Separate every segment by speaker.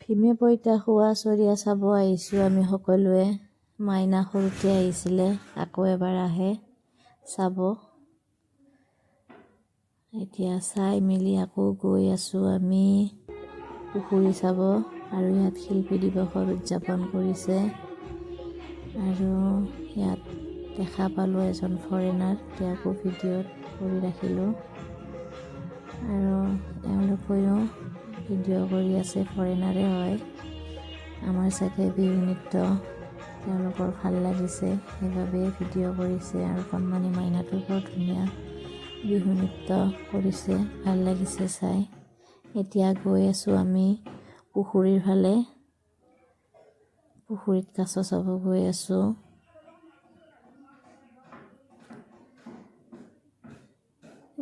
Speaker 1: ভীমে পইতা খোৱা চৰিয়া চাব আহিছোঁ আমি সকলোৱে। মাইনা সৰুতে আহিছিলে, আকৌ এবাৰ আহে চাব। এতিয়া চাই মেলি আকৌ গৈ আছোঁ আমি পুখুৰী চাব। আৰু ইয়াত শিল্পী দিৱসৰ উদযাপন কৰিছে। আৰু ইয়াত দেখা পালোঁ এজন ফৰেনাৰ, তেওঁকো ভিডিঅ'ত কৰি ৰাখিলোঁ। আৰু এওঁলোকেও ভিডিঅ' কৰি আছে, ফৰেনাৰে হয়। আমাৰ চাগে বিহু নৃত্য তেওঁলোকৰ ভাল লাগিছে, সেইবাবে ভিডিঅ' কৰিছে। আৰু কণমানি মাইনাটো বৰ ধুনীয়া বিহু নৃত্য কৰিছে, ভাল লাগিছে চাই। এতিয়া গৈ আছোঁ আমি পুখুৰীৰ ফালে, পুখুৰীত কাছ চাব গৈ আছোঁ।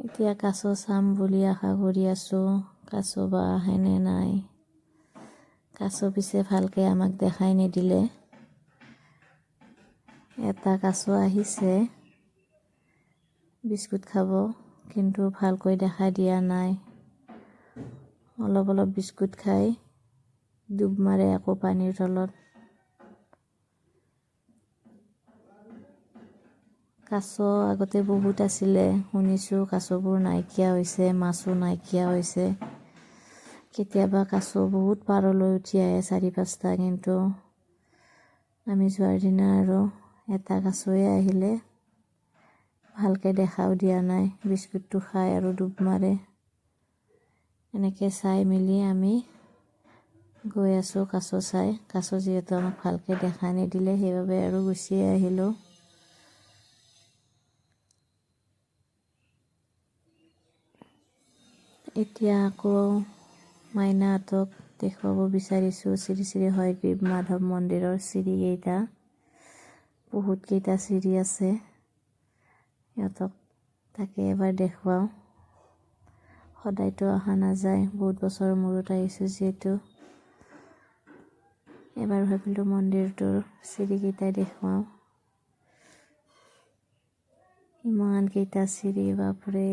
Speaker 1: এতিয়া কাছ চাম বুলি আশা কৰি আছোঁ, কাছ বা আহেনে নাই। কাছ পিছে ভালকৈ আমাক দেখাই নিদিলে। এটা কাছ আহিছে বিস্কুট খাব, কিন্তু ভালকৈ দেখাই দিয়া নাই। অলপ অলপ বিস্কুট খাই ডুব মাৰে আকৌ পানীৰ তলত। কাছ আগতে বহুত আছিলে, শুনিছোঁ কাছবোৰ নাইকিয়া হৈছে, মাছো নাইকিয়া হৈছে। কেতিয়াবা কাছ বহুত পাৰলৈ উঠি আহে 4-5টা, কিন্তু আমি যোৱাৰ দিনা আৰু এটা কাছয়ে আহিলে, ভালকৈ দেখাও দিয়া নাই। বিস্কুটটো খাই আৰু ডুব মাৰে। এনেকৈ চাই মেলি আমি গৈ আছোঁ কাছ চাই। কাছ যিহেতু আমাক ভালকৈ দেখা নিদিলে, সেইবাবে আৰু গুচিয়ে আহিলোঁ। এতিয়া আকৌ মাইনাহঁতক দেখুৱাব বিচাৰিছোঁ শ্ৰী শ্ৰী হয়গ্ৰীৱ মাধৱ মন্দিৰৰ চিৰিকেইটা। বহুতকেইটা চিৰি আছে, সিহঁতক তাকে এবাৰ দেখুৱাওঁ। সদায়তো অহা নাযায়, বহুত বছৰৰ মূৰত আহিছোঁ যিহেতু। এবাৰ ভাবিলোঁ মন্দিৰটোৰ চিৰিকেইটাই দেখুৱাওঁ। ইমানকেইটা চিৰি, বাপৰে।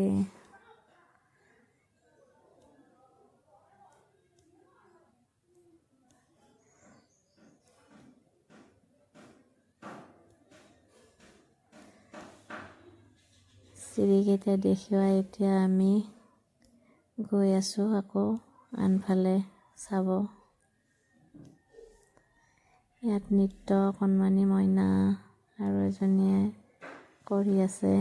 Speaker 1: চিৰিকেইটা দেখুৱাই এতিয়া আমি গৈ আছোঁ আকৌ আনফালে চাব। ইয়াত নৃত্য কণমানি মইনা আৰু এজনীয়ে কৰি আছে।